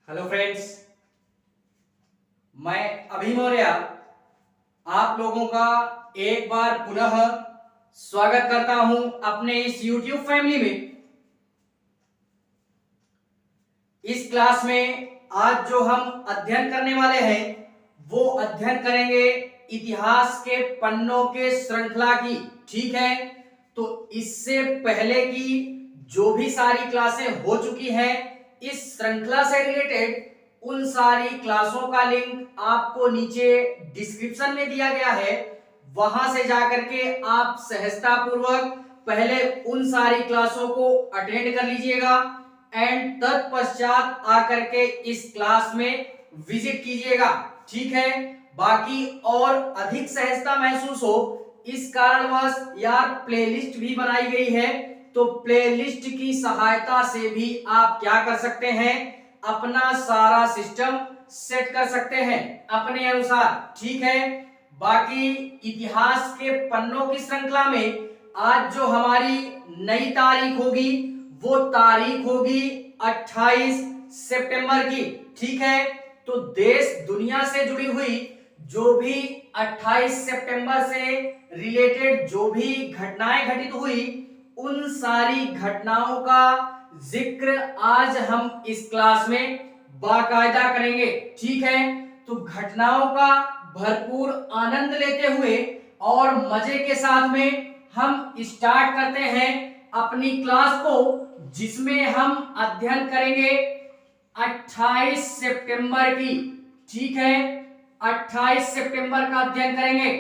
Hello friends, मैं अभी मौर्य आप लोगों का एक बार पुनः स्वागत करता हूं अपने इस YouTube फैमिली में। इस क्लास में आज जो हम अध्ययन करने वाले हैं वो अध्ययन करेंगे इतिहास के पन्नों के श्रृंखला की। ठीक है, तो इससे पहले की जो भी सारी क्लासें हो चुकी हैं इस श्रृंखला से रिलेटेड उन सारी क्लासों का लिंक आपको नीचे डिस्क्रिप्शन में दिया गया है। वहां से जाकर के आप सहजता पूर्वक पहले उन सारी क्लासों को अटेंड कर लीजिएगा एंड तत्पश्चात आकर के इस क्लास में विजिट कीजिएगा। ठीक है, बाकी और अधिक सहजता महसूस हो इस कारणवश यार प्लेलिस्ट भी बनाई गई है, तो प्लेलिस्ट की सहायता से भी आप क्या कर सकते हैं, अपना सारा सिस्टम सेट कर सकते हैं अपने अनुसार। ठीक है, बाकी इतिहास के पन्नों की श्रृंखला में आज जो हमारी नई तारीख होगी वो तारीख होगी 28 सितंबर की। ठीक है, तो देश दुनिया से जुड़ी हुई जो भी 28 सितंबर से रिलेटेड जो भी घटनाएं घटित हुई उन सारी घटनाओं का जिक्र आज हम इस क्लास में बाकायदा करेंगे। ठीक है, तो घटनाओं का भरपूर आनंद लेते हुए और मजे के साथ में हम स्टार्ट करते हैं अपनी क्लास को, जिसमें हम अध्ययन करेंगे 28 सितंबर की। ठीक है, 28 सितंबर का अध्ययन करेंगे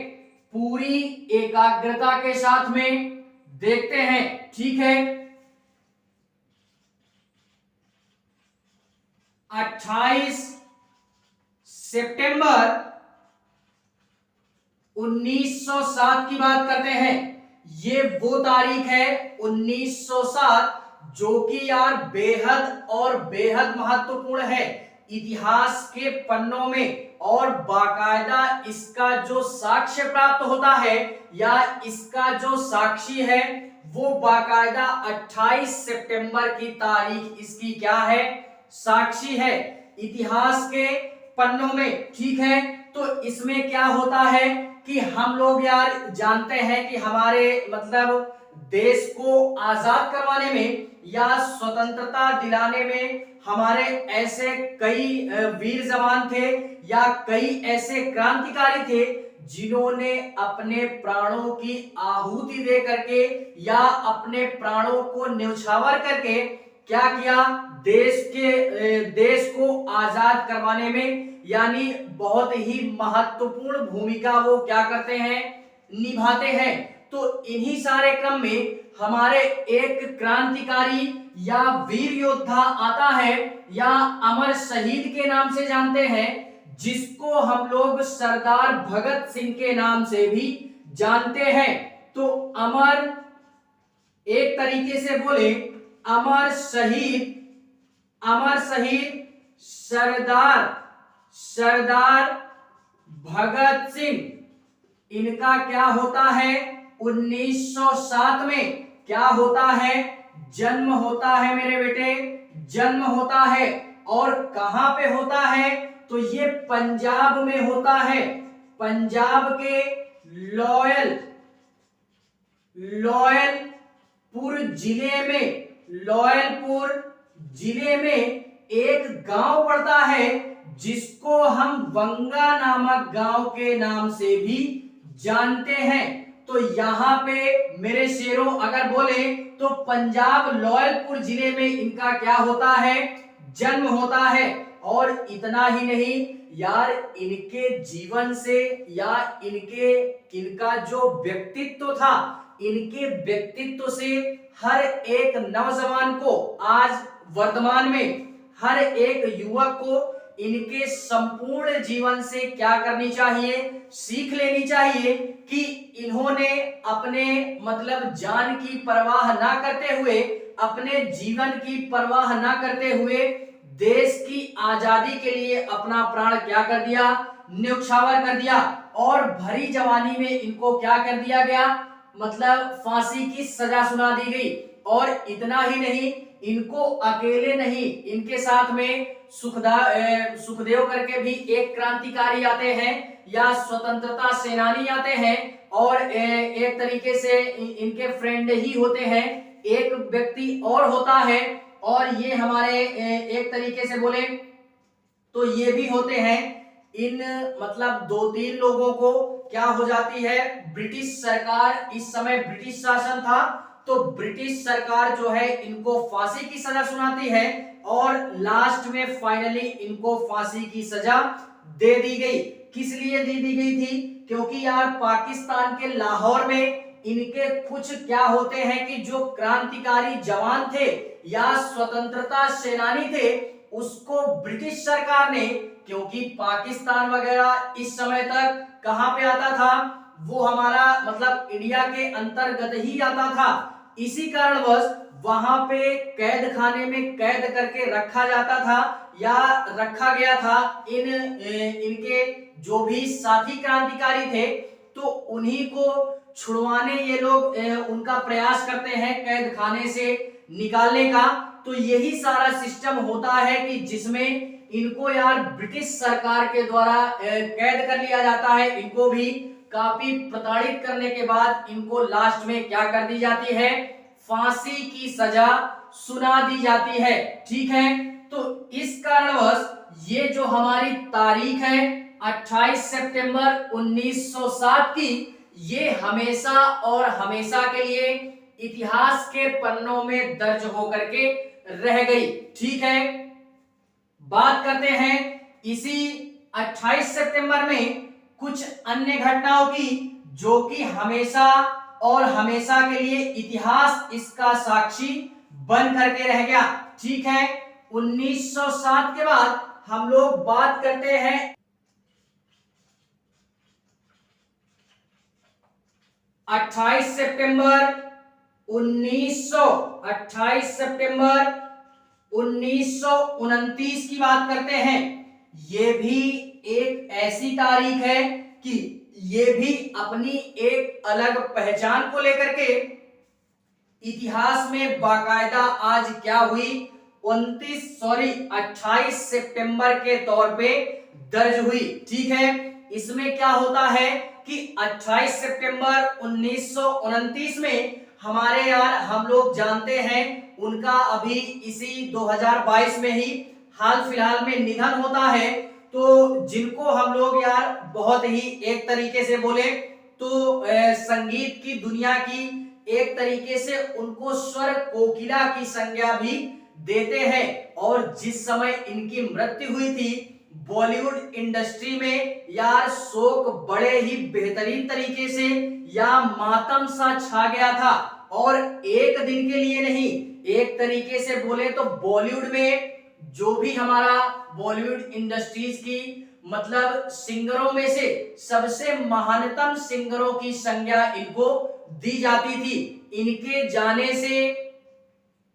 पूरी एकाग्रता के साथ में। देखते हैं, ठीक है, 28 सितंबर 1907 की बात करते हैं। ये वो तारीख है 1907 जो कि यार बेहद और बेहद महत्वपूर्ण है इतिहास के पन्नों में, और बाकायदा इसका जो साक्ष्य प्राप्त होता है या इसका जो साक्षी है वो बाकायदा 28 सितंबर की तारीख इसकी क्या है, साक्षी है इतिहास के पन्नों में। ठीक है, तो इसमें क्या होता है कि हम लोग यार जानते हैं कि हमारे मतलब देश को आजाद करवाने में या स्वतंत्रता दिलाने में हमारे ऐसे कई वीर जवान थे या कई ऐसे क्रांतिकारी थे जिन्होंने अपने प्राणों की आहुति दे करके या अपने प्राणों को न्यौछावर करके क्या किया, देश को आजाद करवाने में यानी बहुत ही महत्वपूर्ण भूमिका वो क्या करते हैं, निभाते हैं। तो इन्हीं सारे क्रम में हमारे एक क्रांतिकारी या वीर योद्धा आता है या अमर शहीद के नाम से जानते हैं, जिसको हम लोग सरदार भगत सिंह के नाम से भी जानते हैं। तो अमर, एक तरीके से बोले अमर शहीद सरदार भगत सिंह, इनका क्या होता है 1907 में क्या होता है, जन्म होता है मेरे बेटे, जन्म होता है। और कहां पे होता है, तो ये पंजाब में होता है। पंजाब के लॉयलपुर जिले में एक गांव पड़ता है जिसको हम वंगा नामक गांव के नाम से भी जानते हैं। तो यहाँ पे मेरे शेरों अगर बोले तो पंजाब लॉयलपुर जिले में इनका क्या होता है, जन्म होता है। और इतना ही नहीं यार, इनके जीवन से या इनका जो व्यक्तित्व था, इनके व्यक्तित्व से हर एक नौजवान को, आज वर्तमान में हर एक युवक को इनके संपूर्ण जीवन से क्या करनी चाहिए, सीख लेनी चाहिए कि इन्होंने अपने मतलब जान की परवाह ना करते हुए, अपने जीवन की परवाह ना करते हुए देश की आजादी के लिए अपना प्राण क्या कर दिया, न्यौछावर कर दिया। और भरी जवानी में इनको क्या कर दिया गया, मतलब फांसी की सजा सुना दी गई। और इतना ही नहीं, इनको अकेले नहीं, इनके साथ में सुखदेव करके भी एक क्रांतिकारी आते हैं या स्वतंत्रता सेनानी आते हैं, और एक तरीके से इनके फ्रेंड ही होते हैं, एक व्यक्ति और होता है, और ये हमारे एक तरीके से बोले तो ये भी होते हैं। इन मतलब 2-3 लोगों को क्या हो जाती है, ब्रिटिश सरकार, इस समय ब्रिटिश शासन था, तो ब्रिटिश सरकार जो है इनको फांसी की सजा सुनाती है, और लास्ट में फाइनली इनको फांसी की सजा दे दी गई। किस लिए दे दी गई थी? क्योंकि यार पाकिस्तान के लाहौर में इनके कुछ क्या होते हैं कि जो क्रांतिकारी जवान थे या स्वतंत्रता सेनानी थे, उसको ब्रिटिश सरकार ने, क्योंकि पाकिस्तान वगैरह इस समय तक कहां पे आता था, वो हमारा मतलब इंडिया के अंतर्गत ही आता था, इसी कारणवश वहां पे कैद खाने में कैद करके रखा जाता था या रखा गया था इनके जो भी साथी क्रांतिकारी थे, तो उन्हीं को छुड़वाने ये लोग उनका प्रयास करते हैं कैद खाने से निकालने का। तो यही सारा सिस्टम होता है कि जिसमें इनको यार ब्रिटिश सरकार के द्वारा कैद कर लिया जाता है, इनको भी काफी प्रताड़ित करने के बाद इनको लास्ट में क्या कर दी जाती है, फांसी की सजा सुना दी जाती है। ठीक है, तो इस कारणवश ये जो हमारी तारीख है 28 सितंबर 1907 की, ये हमेशा और हमेशा के लिए इतिहास के पन्नों में दर्ज होकर के रह गई। ठीक है, बात करते हैं इसी 28 सितंबर में कुछ अन्य घटनाओं की, जो कि हमेशा और हमेशा के लिए इतिहास इसका साक्षी बन करके रह गया। ठीक है, 1907 के बाद हम लोग बात करते हैं 28 सितंबर 1929 की बात करते हैं। ये भी एक ऐसी तारीख है कि ये भी अपनी एक अलग पहचान को लेकर के इतिहास में बाकायदा आज क्या हुई, 28 सितंबर के तौर पे दर्ज हुई। ठीक है, इसमें क्या होता है कि 28 सितंबर 1929 में हमारे यार हम लोग जानते हैं उनका अभी इसी 2022 में ही हाल फिलहाल में निधन होता है। तो जिनको हम लोग यार बहुत ही एक तरीके से बोले तो संगीत की दुनिया की एक तरीके से उनको स्वर कोकिला की संज्ञा भी देते हैं, और जिस समय इनकी मृत्यु हुई थी बॉलीवुड इंडस्ट्री में यार शोक बड़े ही बेहतरीन तरीके से या मातम सा छा गया था, और एक दिन के लिए नहीं, एक तरीके से बोले तो बॉलीवुड में जो भी हमारा बॉलीवुड इंडस्ट्रीज की मतलब सिंगरों में से सबसे महानतम सिंगरों की संज्ञा इनको दी जाती थी। इनके जाने से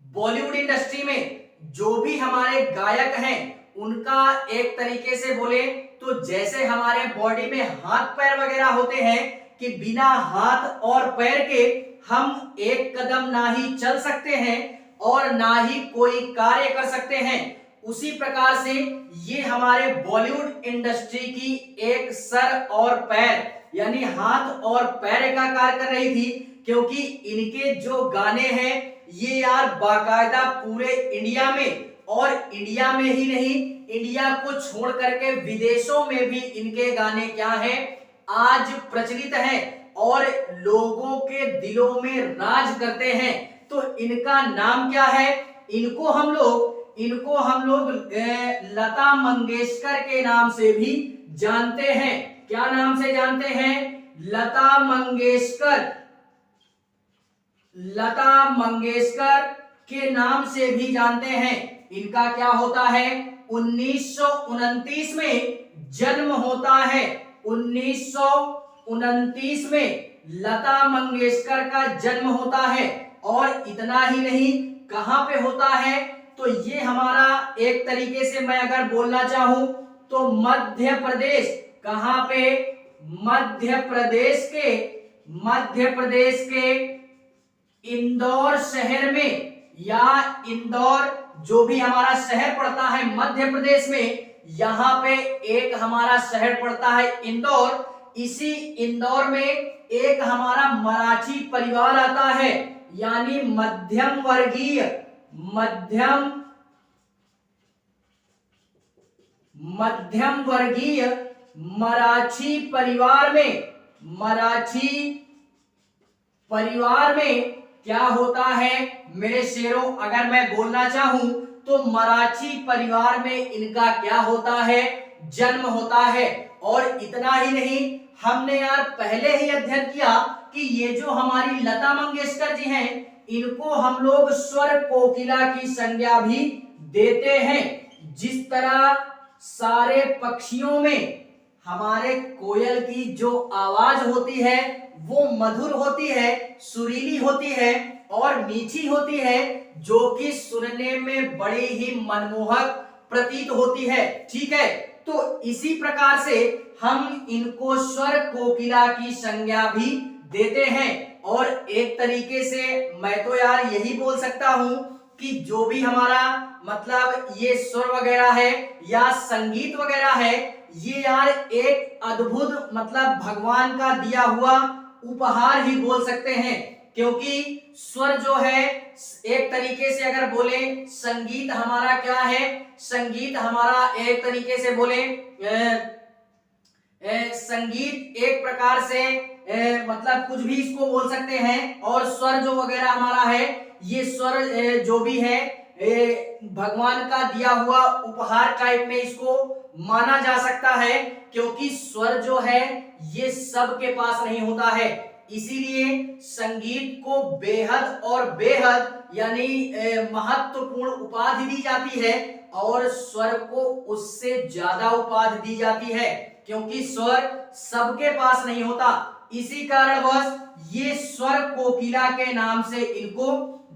बॉलीवुड इंडस्ट्री में जो भी हमारे गायक हैं उनका एक तरीके से बोले तो जैसे हमारे बॉडी में हाथ पैर वगैरह होते हैं कि बिना हाथ और पैर के हम एक कदम ना ही चल सकते हैं और ना ही कोई कार्य कर सकते हैं, उसी प्रकार से ये हमारे बॉलीवुड इंडस्ट्री की एक सर और पैर यानी हाथ और पैर का कार्य कर रही थी, क्योंकि इनके जो गाने हैं ये यार बाकायदा पूरे इंडिया में, और इंडिया में ही नहीं इंडिया को छोड़ करके विदेशों में भी इनके गाने क्या हैं आज प्रचलित हैं और लोगों के दिलों में राज करते हैं। तो इनका नाम क्या है, इनको हम लोग लता मंगेशकर के नाम से भी जानते हैं। क्या नाम से जानते हैं? लता मंगेशकर के नाम से भी जानते हैं। इनका क्या होता है, 1929 में जन्म होता है। 1929 में लता मंगेशकर का जन्म होता है, और इतना ही नहीं कहां पे होता है, तो ये हमारा एक तरीके से मैं अगर बोलना चाहूं तो मध्य प्रदेश, कहां पे, मध्य प्रदेश के इंदौर शहर में या इंदौर जो भी हमारा शहर पड़ता है मध्य प्रदेश में, यहां पे एक हमारा शहर पड़ता है इंदौर। इसी इंदौर में एक हमारा मराठी परिवार आता है, यानी मध्यम वर्गीय मराठी परिवार में क्या होता है मेरे शेरों, अगर मैं बोलना चाहूं तो मराठी परिवार में इनका क्या होता है, जन्म होता है। और इतना ही नहीं, हमने यार पहले ही अध्ययन किया कि ये जो हमारी लता मंगेशकर जी हैं, इनको हम लोग स्वर कोकिला की संज्ञा भी देते हैं। जिस तरह सारे पक्षियों में हमारे कोयल की जो आवाज होती है वो मधुर होती है, सुरीली होती है और मीठी होती है, जो कि सुनने में बड़ी ही मनमोहक प्रतीत होती है। ठीक है, तो इसी प्रकार से हम इनको स्वर कोकिला की संज्ञा भी देते हैं। और एक तरीके से मैं तो यार यही बोल सकता हूं कि जो भी हमारा मतलब ये स्वर वगैरह है या संगीत वगैरह है, ये यार एक अद्भुत मतलब भगवान का दिया हुआ उपहार ही बोल सकते हैं। क्योंकि स्वर जो है एक तरीके से अगर बोले, संगीत हमारा क्या है, संगीत हमारा एक तरीके से बोले संगीत एक प्रकार से मतलब कुछ भी इसको बोल सकते हैं। और स्वर जो वगैरह हमारा है, ये स्वर जो भी है भगवान का दिया हुआ उपहार टाइप में इसको माना जा सकता है। क्योंकि स्वर जो है ये सबके पास नहीं होता है, इसीलिए संगीत को बेहद और बेहद यानी महत्वपूर्ण उपाधि दी जाती है और स्वर को उससे ज्यादा उपाधि दी जाती है, क्योंकि स्वर सबके पास नहीं होता। इसी कारणवश ये स्वर कोकिला के नाम से इनको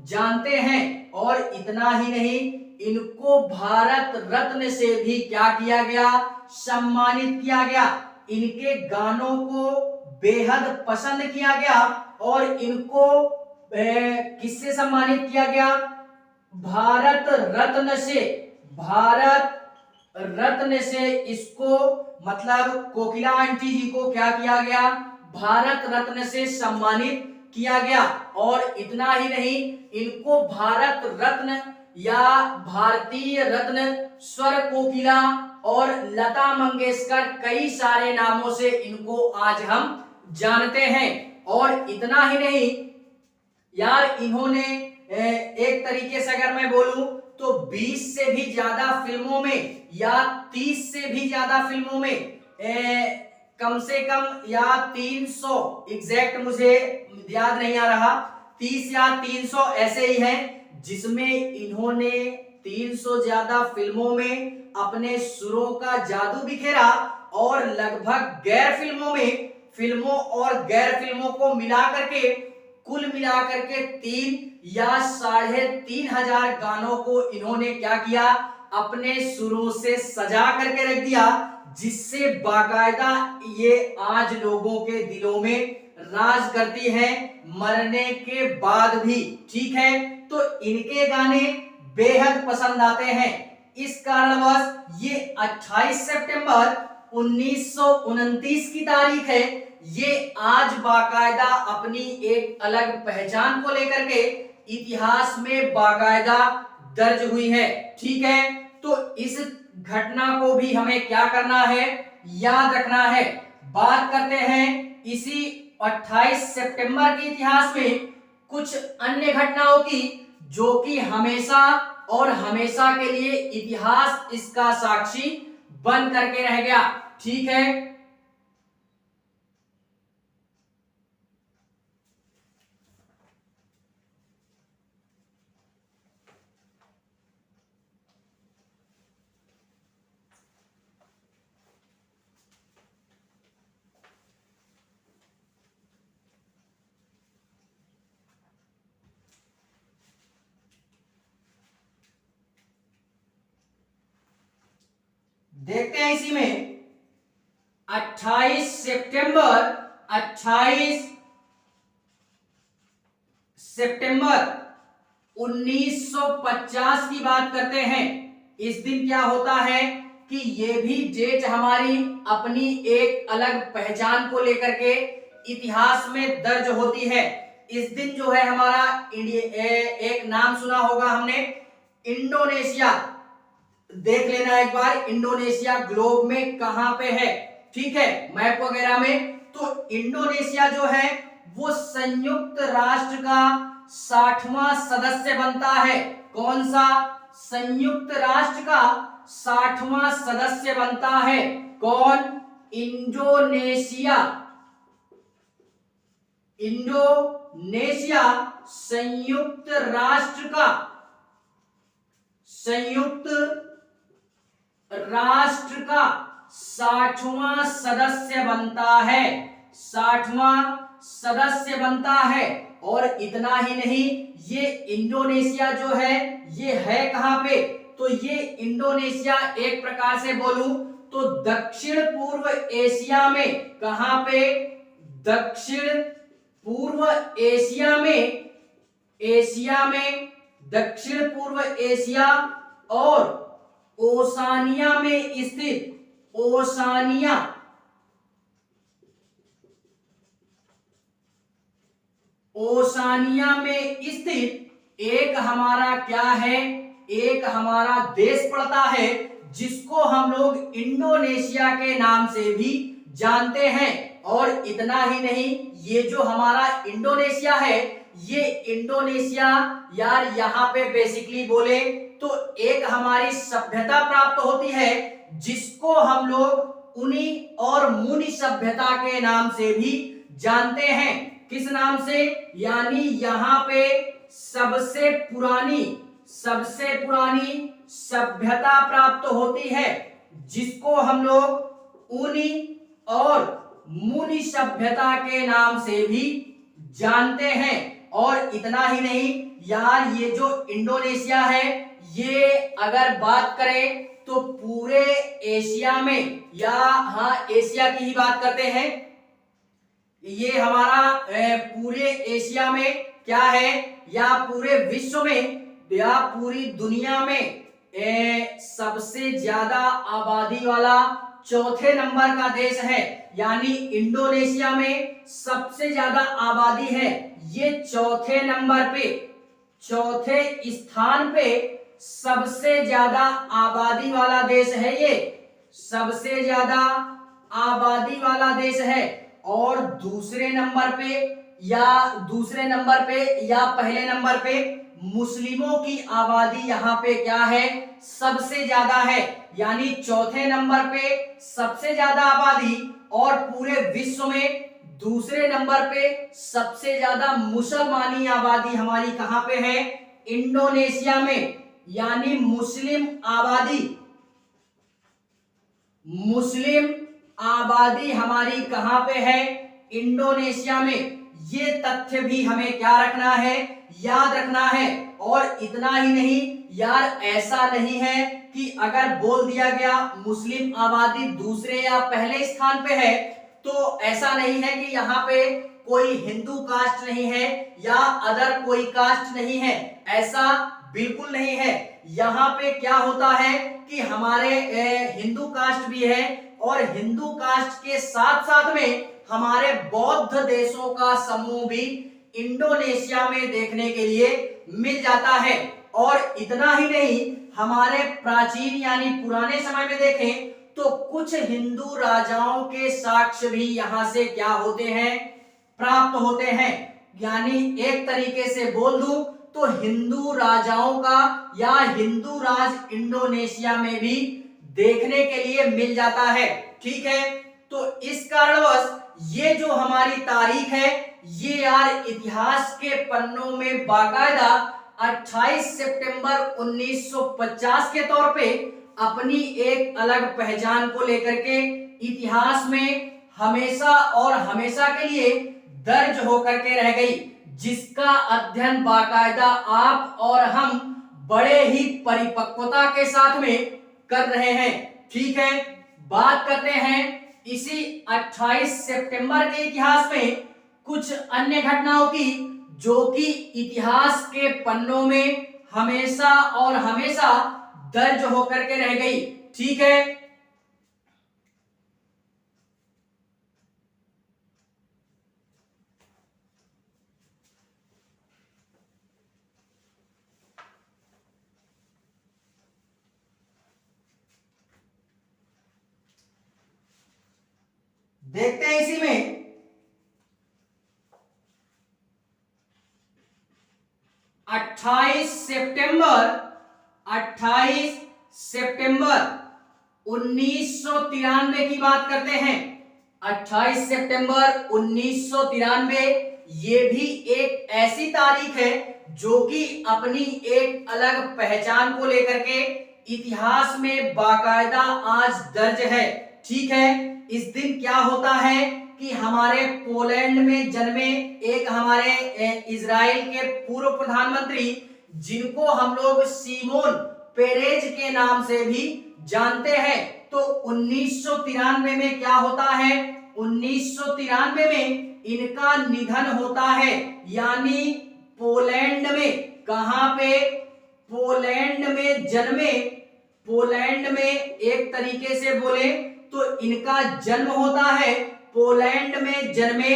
जानते हैं। और इतना ही नहीं, इनको भारत रत्न से भी क्या किया गया, सम्मानित किया गया। इनके गानों को बेहद पसंद किया गया और इनको किससे सम्मानित किया गया, भारत रत्न से इसको मतलब कोकिला आंटी जी को क्या किया गया, भारत रत्न से सम्मानित किया गया। और इतना ही नहीं, इनको भारत रत्न या भारतीय रत्न, स्वर कोकिला और लता मंगेशकर कई सारे नामों से इनको आज हम जानते हैं। और इतना ही नहीं यार, इन्होंने एक तरीके से अगर मैं बोलूं तो 20 से भी ज्यादा फिल्मों में या 30 से भी ज्यादा फिल्मों में कम से कम या 300, एग्जैक्ट मुझे याद नहीं आ रहा, 30 या 300 ऐसे ही हैं जिसमें इन्होंने 300 ज्यादा फिल्मों में अपने सुरों का जादू बिखेरा। और लगभग गैर फिल्मों में, फिल्मों और गैर फिल्मों को मिलाकर के कुल मिलाकर के 3 या 3500 गानों को इन्होंने क्या किया, अपने सुरों से सजा करके रख दिया, जिससे बाकायदा ये आज लोगों के दिलों में राज करती है मरने के बाद भी। ठीक है, तो इनके गाने बेहद पसंद आते हैं। इस कारणवश ये 28 सितंबर 1929 की तारीख है, ये आज बाकायदा अपनी एक अलग पहचान को लेकर के इतिहास में बाकायदा दर्ज हुई है। ठीक है, तो इस घटना को भी हमें क्या करना है, याद रखना है। बात करते हैं इसी 28 सितंबर के इतिहास में कुछ अन्य घटनाओं की, जो कि हमेशा और हमेशा के लिए इतिहास इसका साक्षी बन करके रह गया। ठीक है, देखते हैं इसी में 28 सितंबर 1950 की बात करते हैं। इस दिन क्या होता है कि ये भी डेट हमारी अपनी एक अलग पहचान को लेकर के इतिहास में दर्ज होती है। इस दिन जो है हमारा एक नाम सुना होगा हमने, इंडोनेशिया। देख लेना एक बार, इंडोनेशिया ग्लोब में कहां पे है, ठीक है, मैप वगैरह में। तो इंडोनेशिया जो है वो संयुक्त राष्ट्र का 60वां सदस्य बनता है। कौन सा? संयुक्त राष्ट्र का 60वां सदस्य बनता है। कौन? इंडोनेशिया। इंडोनेशिया संयुक्त राष्ट्र का 60वां सदस्य बनता है। 60वां सदस्य बनता है। और इतना ही नहीं, ये इंडोनेशिया जो है ये है कहां पे? तो ये इंडोनेशिया एक प्रकार से बोलूं तो दक्षिण पूर्व एशिया में। कहां पे? दक्षिण पूर्व एशिया में। दक्षिण पूर्व एशिया और ओशानिया में स्थित, ओशानिया में स्थित एक हमारा क्या है? एक हमारा देश पड़ता है जिसको हम लोग इंडोनेशिया के नाम से भी जानते हैं। और इतना ही नहीं, ये जो हमारा इंडोनेशिया है, ये इंडोनेशिया यार यहाँ पे बेसिकली बोले तो एक हमारी सभ्यता प्राप्त होती है जिसको हम लोग उनी और मुनि सभ्यता के नाम से भी जानते हैं। किस नाम से? यानी यहाँ पे सबसे पुरानी सभ्यता प्राप्त होती है जिसको हम लोग उनी और मुनि सभ्यता के नाम से भी जानते हैं। और इतना ही नहीं यार, ये जो इंडोनेशिया है ये अगर बात करें तो पूरे एशिया में, या हाँ एशिया की ही बात करते हैं, ये हमारा पूरे एशिया में क्या है, या पूरे विश्व में या पूरी दुनिया में सबसे ज्यादा आबादी वाला चौथे नंबर का देश है। यानी इंडोनेशिया में सबसे ज्यादा आबादी है, ये चौथे नंबर पे, चौथे स्थान पे सबसे ज्यादा आबादी वाला देश है। ये सबसे ज्यादा आबादी वाला देश है। और दूसरे नंबर पे या पहले नंबर पे मुस्लिमों की आबादी यहाँ पे क्या है? सबसे ज्यादा है। यानी चौथे नंबर पे सबसे ज्यादा आबादी और पूरे विश्व में दूसरे नंबर पे सबसे ज्यादा मुसलमानी आबादी हमारी कहां पे है? इंडोनेशिया में। यानी मुस्लिम आबादी हमारी कहां पे है? इंडोनेशिया में। ये तथ्य भी हमें क्या रखना है? याद रखना है। और इतना ही नहीं यार, ऐसा नहीं है कि अगर बोल दिया गया मुस्लिम आबादी दूसरे या पहले स्थान पे है तो ऐसा नहीं है कि यहाँ पे कोई हिंदू कास्ट नहीं है या अदर कोई कास्ट नहीं है। ऐसा बिल्कुल नहीं है। यहाँ पे क्या होता है कि हमारे हिंदू कास्ट भी है और हिंदू कास्ट के साथ साथ में हमारे बौद्ध देशों का समूह भी इंडोनेशिया में देखने के लिए मिल जाता है। और इतना ही नहीं, हमारे प्राचीन यानी पुराने समय में देखें तो कुछ हिंदू राजाओं के साक्ष्य भी यहां से क्या होते हैं? प्राप्त होते हैं। यानी एक तरीके से बोल दूं तो हिंदू राजाओं का या हिंदू राज इंडोनेशिया में भी देखने के लिए मिल जाता है। ठीक है, तो इस कारणवश ये जो हमारी तारीख है ये यार इतिहास के पन्नों में बाकायदा 28 सितंबर 1950 के तौर पे अपनी एक अलग पहचान को लेकर के इतिहास में हमेशा और हमेशा के लिए दर्ज होकर के रह गई, जिसका अध्ययन बाकायदा आप और हम बड़े ही परिपक्वता के साथ में कर रहे हैं। ठीक है, बात करते हैं इसी 28 सितंबर के इतिहास में कुछ अन्य घटनाओं की जो कि इतिहास के पन्नों में हमेशा और हमेशा दर्ज होकर के रह गई। ठीक है, देखते हैं इसी में 28 सितंबर 1993 की बात करते हैं। 28 सितंबर 1993 ये भी एक ऐसी तारीख है जो कि अपनी एक अलग पहचान को लेकर के इतिहास में बाकायदा आज दर्ज है। ठीक है, इस दिन क्या होता है कि हमारे पोलैंड में जन्मे एक हमारे इजराइल के पूर्व प्रधानमंत्री, जिनको हम लोग सीमोन पेरेज के नाम से भी जानते हैं, तो 1993 में क्या होता है, 1993 में इनका निधन होता है। यानी पोलैंड में, कहां पे, पोलैंड में जन्मे, पोलैंड में एक तरीके से बोले तो इनका जन्म होता है पोलैंड में जन्मे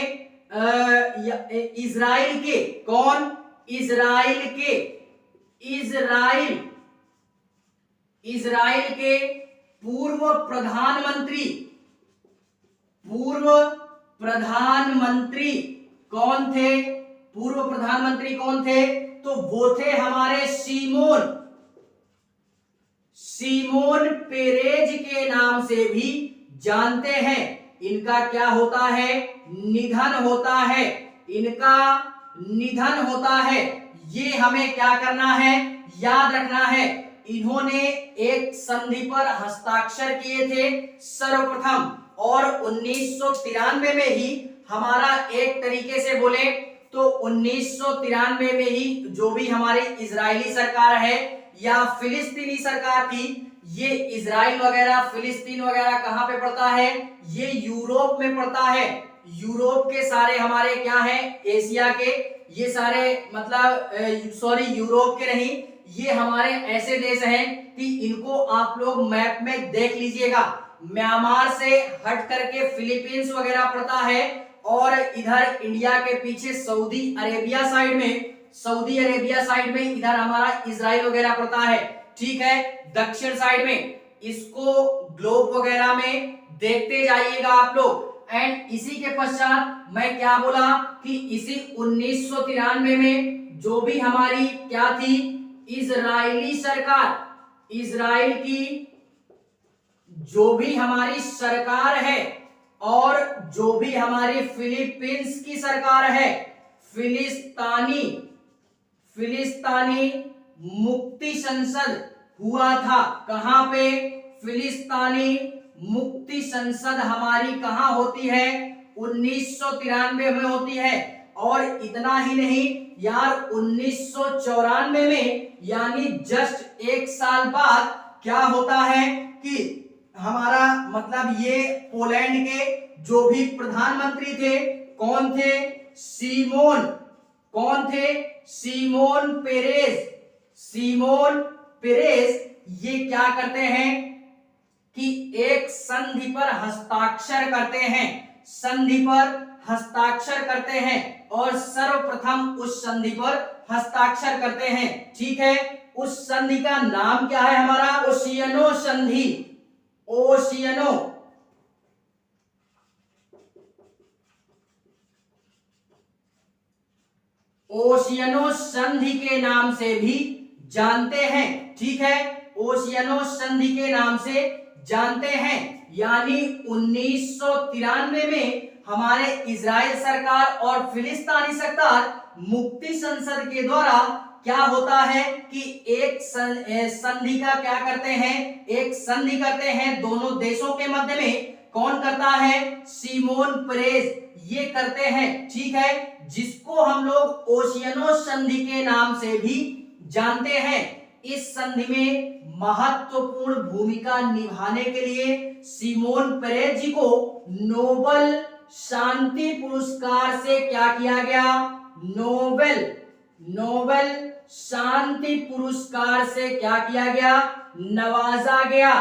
इजराइल के, कौन, इजराइल के, इजराइल के पूर्व प्रधानमंत्री कौन थे, पूर्व प्रधानमंत्री कौन थे, तो वो थे हमारे सीमोन पेरेज के नाम से भी जानते हैं। इनका क्या होता है, निधन होता है, इनका निधन होता है। ये हमें क्या करना है, याद रखना है। इन्होंने एक संधि पर हस्ताक्षर किए थे सर्वप्रथम, और 1993 में ही हमारा एक तरीके से बोले तो 1993 में ही जो भी हमारी इजरायली सरकार है या फिलिस्तीनी सरकार थी, ये इजराइल वगैरह फिलिस्तीन वगैरह कहां पे पड़ता है, ये यूरोप में पड़ता है। यूरोप के सारे हमारे क्या हैं, एशिया के, ये सारे मतलब सॉरी यूरोप के नहीं, ये हमारे ऐसे देश हैं कि इनको आप लोग मैप में देख लीजिएगा। म्यांमार से हट करके फिलीपींस वगैरह पड़ता है, और इधर इंडिया के पीछे सऊदी अरेबिया साइड में इधर हमारा इजराइल वगैरह पड़ता है। ठीक है, दक्षिण साइड में इसको ग्लोब वगैरह में देखते जाइएगा आप लोग। एंड इसी के पश्चात मैं क्या बोला कि इसी 1993 में जो भी हमारी क्या थी, इजरायली सरकार, इजराइल की जो भी हमारी सरकार है, और जो भी हमारी फिलीपींस की सरकार है, फिलिस्तानी मुक्ति संसद हुआ था। कहां पे, फिलिस्तानी मुक्ति संसद हमारी कहां होती है, 1993 में होती है। और इतना ही नहीं यार, 1994 में यानी जस्ट एक साल बाद क्या होता है कि हमारा मतलब ये पोलैंड के जो भी प्रधानमंत्री थे, कौन थे, सीमोन पेरेज, ये क्या करते हैं कि एक संधि पर हस्ताक्षर करते हैं, और सर्वप्रथम उस संधि पर हस्ताक्षर करते हैं। ठीक है, उस संधि का नाम क्या है हमारा, ओशियनो संधि, ओशियनो संधि के नाम से भी जानते हैं। ठीक है, ओशियनो संधि के नाम से जानते हैं। यानी 1993 में हमारे इजराइल सरकार और फिलिस्तीनी सरकार मुक्ति संसद के द्वारा क्या होता है कि एक संधि का क्या करते हैं, एक संधि करते हैं दोनों देशों के मध्य में। कौन करता है, सीमोन पेरेज ये करते हैं। ठीक है, जिसको हम लोग ओशियनो संधि के नाम से भी जानते हैं। इस संधि में महत्वपूर्ण भूमिका निभाने के लिए सीमोन पेरेज जी को नोबेल शांति पुरस्कार से क्या किया गया, नोबेल नोबेल शांति पुरस्कार से क्या किया गया, नवाजा गया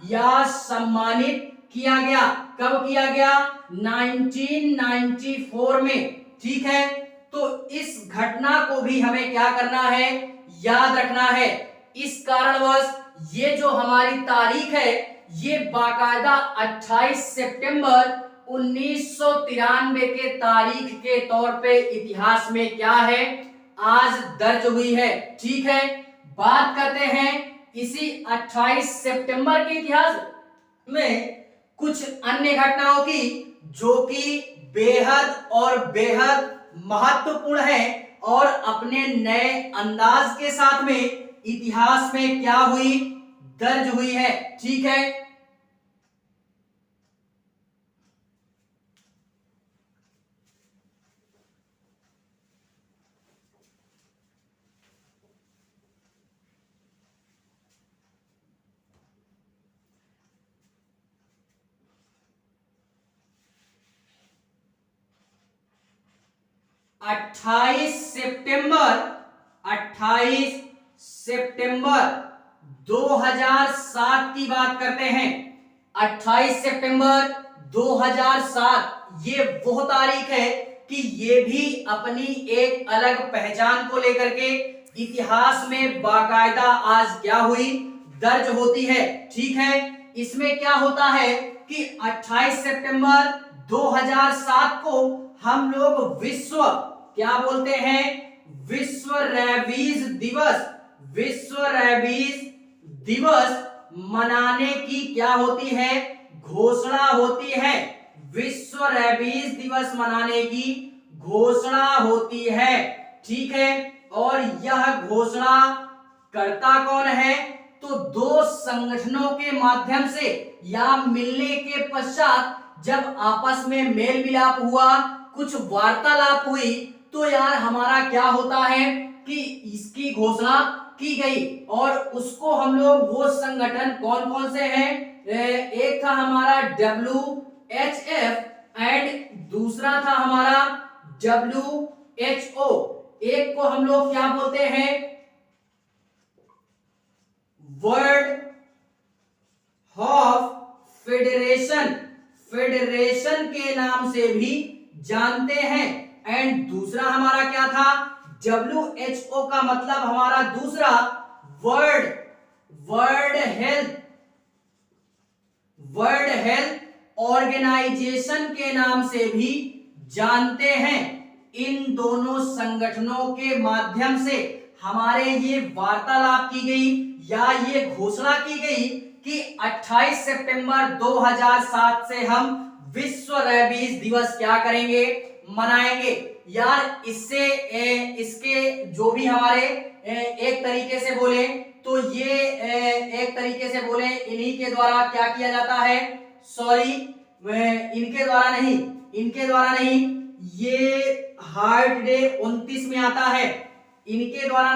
या सम्मानित किया गया। कब किया गया, 1994 में। ठीक है, तो इस घटना को भी हमें क्या करना है, याद रखना है। इस कारणवश ये जो हमारी तारीख है ये बाकायदा 28 सितंबर 1993 के तारीख के तौर पे इतिहास में क्या है, आज दर्ज हुई है। ठीक है, बात करते हैं इसी 28 सितंबर के इतिहास में कुछ अन्य घटनाओं की जो कि बेहद और बेहद महत्वपूर्ण है और अपने नए अंदाज के साथ में इतिहास में क्या हुई, दर्ज हुई है। ठीक है, 28 सितंबर 2007 की बात करते हैं। 28 सितंबर 2007 ये वो तारीख है कि ये भी अपनी एक अलग पहचान को लेकर के इतिहास में बाकायदा आज क्या हुई, दर्ज होती है। ठीक है, इसमें क्या होता है कि 28 सितंबर 2007 को हम लोग विश्व क्या बोलते हैं, विश्व रेबीज दिवस, विश्व रेबीज दिवस मनाने की क्या होती है, घोषणा होती है। विश्व रेबीज दिवस मनाने की घोषणा होती है। ठीक है, और यह घोषणा करता कौन है, तो दो संगठनों के माध्यम से या मिलने के पश्चात जब आपस में मेल मिलाप हुआ, कुछ वार्तालाप हुई, तो यार हमारा क्या होता है कि इसकी घोषणा की गई। और उसको हम लोग, वो संगठन कौन कौन से हैं, एक था हमारा WHF एंड दूसरा था हमारा WHO। एक को हम लोग क्या बोलते हैं, वर्ल्ड हेल्थ फेडरेशन, फेडरेशन के नाम से भी जानते हैं। एंड दूसरा हमारा क्या था, WHO का मतलब हमारा दूसरा वर्ल्ड हेल्थ ऑर्गेनाइजेशन के नाम से भी जानते हैं। इन दोनों संगठनों के माध्यम से हमारे ये वार्तालाप की गई या ये घोषणा की गई कि 28 सितंबर 2007 से हम विश्व रेबीज दिवस क्या करेंगे, मनाएंगे। यार इससे इसके जो भी हमारे एक तरीके से बोले तो ये एक तरीके से बोले इन्हीं के द्वारा क्या किया जाता है, सॉरी इनके द्वारा नहीं, ये हार्ट डे 29 में आता है, इनके द्वारा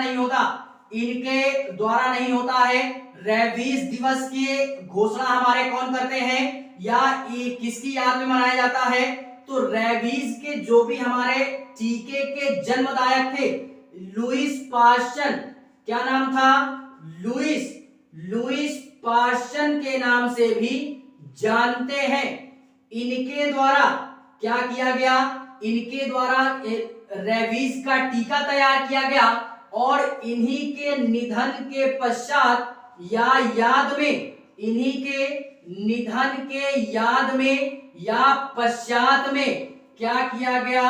नहीं होता है। रेबीज दिवस की घोषणा हमारे कौन करते हैं या ये किसकी याद में मनाया जाता है, तो रेबीज के जो भी हमारे टीके के जन्मदायक थे, लुईस पास्चर, क्या नाम था, लुईस पास्चर के नाम से भी जानते हैं। इनके द्वारा क्या किया गया, इनके द्वारा रेबीज का टीका तैयार किया गया और इन्हीं के निधन के पश्चात या याद में, इन्हीं के निधन के याद में या पश्चात में क्या किया गया,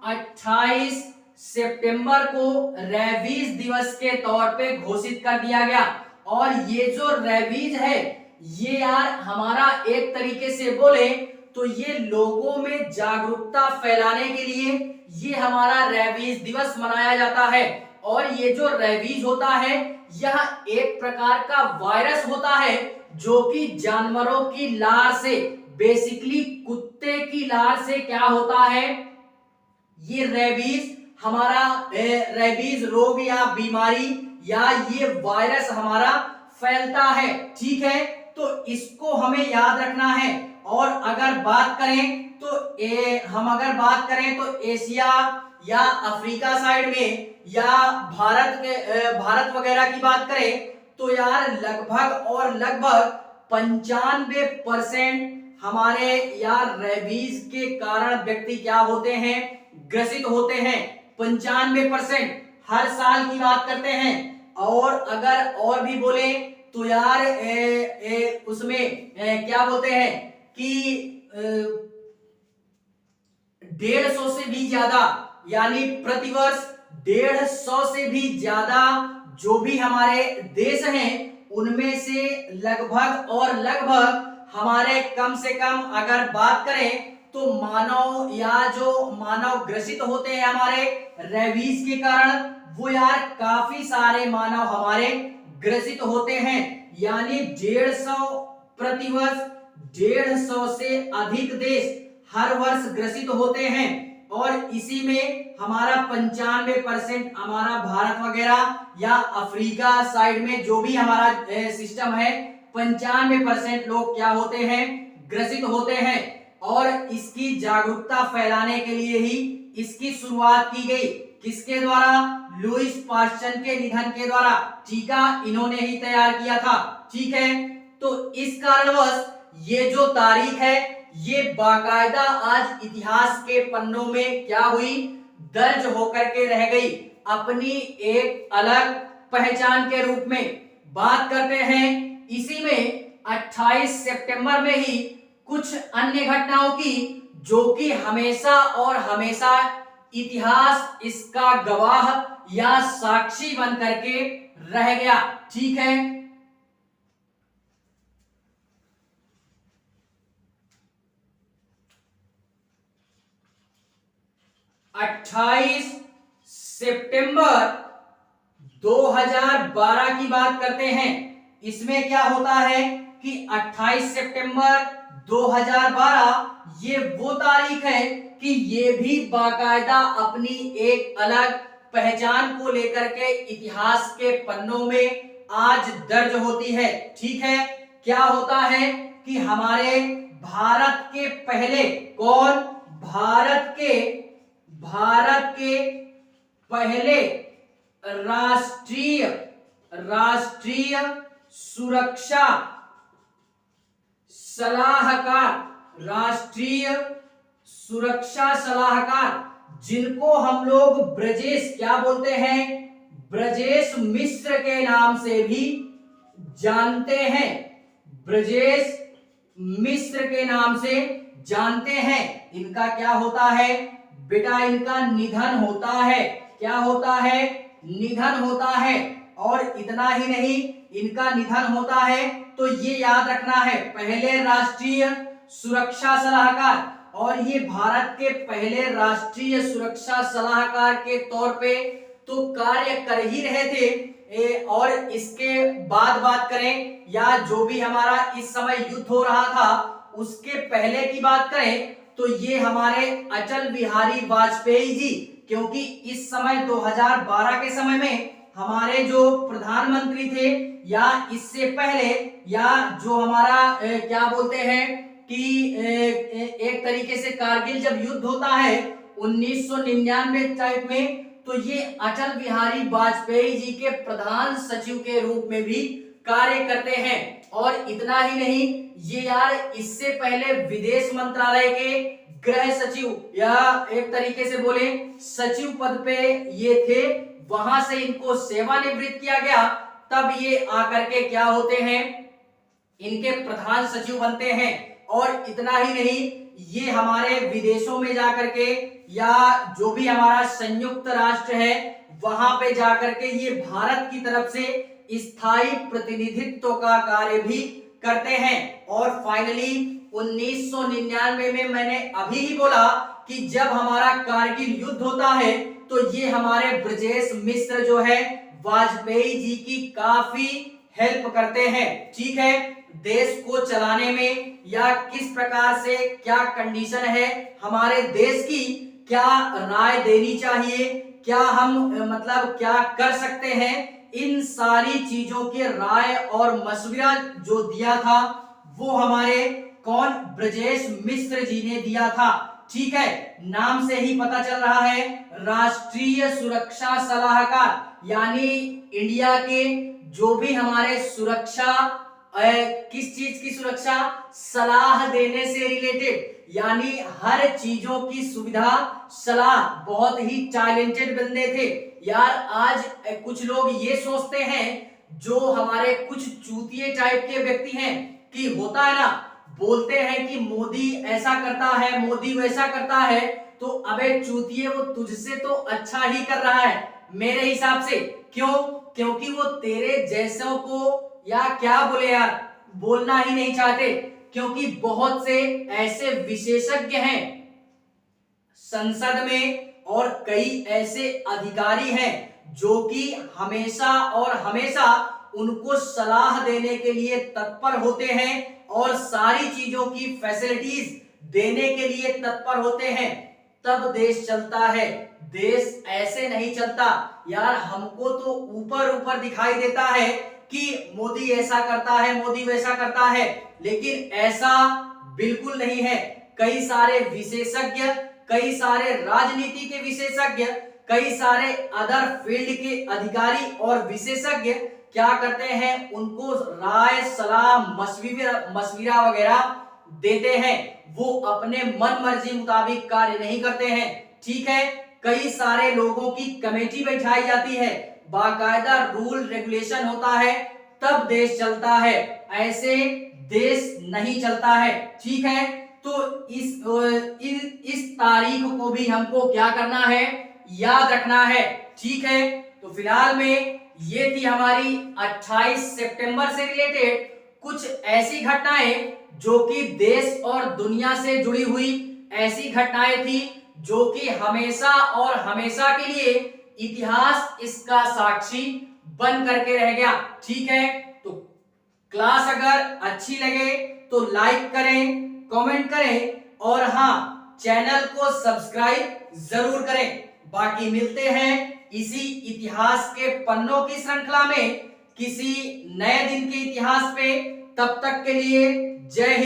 28 सितंबर को रेबीज दिवस के तौर पे घोषित कर दिया गया। और ये जो रेबीज है ये यार हमारा एक तरीके से बोले तो ये लोगों में जागरूकता फैलाने के लिए ये हमारा रेबीज दिवस मनाया जाता है। और ये जो रेबीज होता है यह एक प्रकार का वायरस होता है जो कि जानवरों की लार से, बेसिकली कुत्ते की लार से क्या होता है, ये रेबीज हमारा रेबीज रोग या बीमारी या ये वायरस हमारा फैलता है। ठीक है, तो इसको हमें याद रखना है। और अगर बात करें तो एशिया या अफ्रीका साइड में या भारत वगैरह की बात करें तो यार लगभग और लगभग 95% हमारे यार रेबीज के कारण व्यक्ति क्या होते हैं, ग्रसित होते हैं। 95% हर साल की बात करते हैं। और अगर और भी बोले तो यार उसमें क्या बोलते हैं कि 150 से भी ज्यादा, यानी प्रतिवर्ष 150 से भी ज्यादा जो भी हमारे देश हैं उनमें से लगभग और लगभग हमारे कम से कम अगर बात करें तो मानव या जो मानव ग्रसित होते हैं हमारे रेबीज के कारण, वो यार काफी सारे मानव हमारे ग्रसित होते हैं। यानी 150 प्रतिवर्ष 150 से अधिक देश हर वर्ष ग्रसित होते हैं। और इसी में हमारा 95% हमारा भारत वगैरह या अफ्रीका साइड में जो भी हमारा सिस्टम है 95% लोग क्या होते हैं, ग्रसित होते हैं। और इसकी जागरूकता फैलाने के लिए ही इसकी शुरुआत की गई। किसके द्वारा? लुईस पास्चर के निधन के द्वारा। टीका इन्होंने ही तैयार किया था। ठीक है, तो इस कारणवश ये जो तारीख है ये बाकायदा आज इतिहास के पन्नों में क्या हुई, दर्ज होकर के रह गई अपनी एक अलग पहचान के रूप में। बात करते हैं इसी में 28 सितंबर में ही कुछ अन्य घटनाओं की, जो कि हमेशा और हमेशा इतिहास इसका गवाह या साक्षी बन करके रह गया। ठीक है, 28 सितंबर 2012 की बात करते हैं। इसमें क्या होता है कि 28 सितंबर 2012 ये वो तारीख है कि ये भी बाकायदा अपनी एक अलग पहचान को लेकर के इतिहास के पन्नों में आज दर्ज होती है। ठीक है, क्या होता है कि हमारे भारत के पहले कौन, भारत के पहले राष्ट्रीय सुरक्षा सलाहकार, जिनको हम लोग ब्रजेश क्या बोलते हैं, ब्रजेश मिश्र के नाम से भी जानते हैं। ब्रजेश मिश्र के नाम से जानते हैं। इनका क्या होता है बेटा, इनका निधन होता है। क्या होता है? निधन होता है। और इतना ही नहीं, इनका निधन होता है तो ये याद रखना है, पहले राष्ट्रीय सुरक्षा सलाहकार, और ये भारत के पहले राष्ट्रीय सुरक्षा सलाहकार के तौर पे तो कार्य कर ही रहे थे। और इसके बाद बात करें या जो भी हमारा इस समय युद्ध हो रहा था उसके पहले की बात करें तो ये हमारे अटल बिहारी वाजपेयी जी, क्योंकि इस समय 2012 के समय में हमारे जो प्रधानमंत्री थे या इससे पहले या जो हमारा क्या बोलते हैं कि एक तरीके से कारगिल जब युद्ध होता है 1999 टाइप में, तो ये अटल बिहारी वाजपेयी जी के प्रधान सचिव के रूप में भी कार्य करते हैं। और इतना ही नहीं, ये यार इससे पहले विदेश मंत्रालय के गृह सचिव या एक तरीके से बोले सचिव पद पे ये थे, वहां से इनको सेवानिवृत्त किया गया, तब ये आकर के क्या होते हैं, इनके प्रधान सचिव बनते हैं। और इतना ही नहीं, ये हमारे विदेशों में जाकर के या जो भी हमारा संयुक्त राष्ट्र है वहां पे जाकर के ये भारत की तरफ से स्थायी प्रतिनिधित्व का कार्य भी करते हैं। और फाइनली 1999 में मैंने अभी ही बोला कि जब हमारा कारगिल युद्ध होता है तो ये हमारे ब्रजेश मिश्र जो है वाजपेयी जी की काफी हेल्प करते हैं। ठीक है, देश को चलाने में या किस प्रकार से क्या कंडीशन है हमारे देश की, क्या राय देनी चाहिए, क्या हम मतलब क्या कर सकते हैं, इन सारी चीजों की राय और मशवरा जो दिया था वो हमारे कौन, ब्रजेश मिश्र जी ने दिया था। ठीक है, नाम से ही पता चल रहा है राष्ट्रीय सुरक्षा सलाहकार, यानी इंडिया के जो भी हमारे सुरक्षा किस चीज की सुरक्षा, सलाह देने से रिलेटेड, यानी हर चीजों की सुविधा सलाह, बहुत ही टैलेंटेड बंदे थे यार। आज कुछ लोग ये सोचते हैं, जो हमारे कुछ चूतिए टाइप के व्यक्ति हैं, कि होता है ना, बोलते हैं कि मोदी ऐसा करता है, मोदी वैसा करता है, तो अबे चूतिए वो तुझसे तो अच्छा ही कर रहा है मेरे हिसाब से। क्यों? क्योंकि वो तेरे जैसों को, या क्या बोले यार, बोलना ही नहीं चाहते, क्योंकि बहुत से ऐसे विशेषज्ञ हैं संसद में और कई ऐसे अधिकारी हैं जो कि हमेशा और हमेशा उनको सलाह देने के लिए तत्पर होते हैं और सारी चीजों की फैसिलिटीज देने के लिए तत्पर होते हैं, तब देश चलता है। देश ऐसे नहीं चलता यार। हमको तो ऊपर ऊपर दिखाई देता है कि मोदी ऐसा करता है, मोदी वैसा करता है, लेकिन ऐसा बिल्कुल नहीं है। कई सारे विशेषज्ञ, कई सारे राजनीति के विशेषज्ञ, कई सारे अदर फील्ड के अधिकारी और विशेषज्ञ क्या करते हैं, उनको राय सलाह मशविरा वगैरह देते हैं, वो अपने मन मर्जी मुताबिक कार्य नहीं करते हैं, ठीक है। कई सारे लोगों की कमेटी बैठाई जाती है, बाकायदा रूल रेगुलेशन होता है, तब देश चलता है, ऐसे देश नहीं चलता है, ठीक है। तो इस तारीख को भी हमको क्या करना है, याद रखना है, ठीक है। तो फिलहाल में ये थी हमारी 28 सितंबर से रिलेटेड कुछ ऐसी घटनाएं जो कि देश और दुनिया से जुड़ी हुई ऐसी घटनाएं थी जो कि हमेशा और हमेशा के लिए इतिहास इसका साक्षी बन करके रह गया, ठीक है। तो क्लास अगर अच्छी लगे तो लाइक करें, कमेंट करें और हाँ, चैनल को सब्सक्राइब जरूर करें। बाकी मिलते हैं इसी इतिहास के पन्नों की श्रृंखला में किसी नए दिन के इतिहास पे। तब तक के लिए जय हिंद।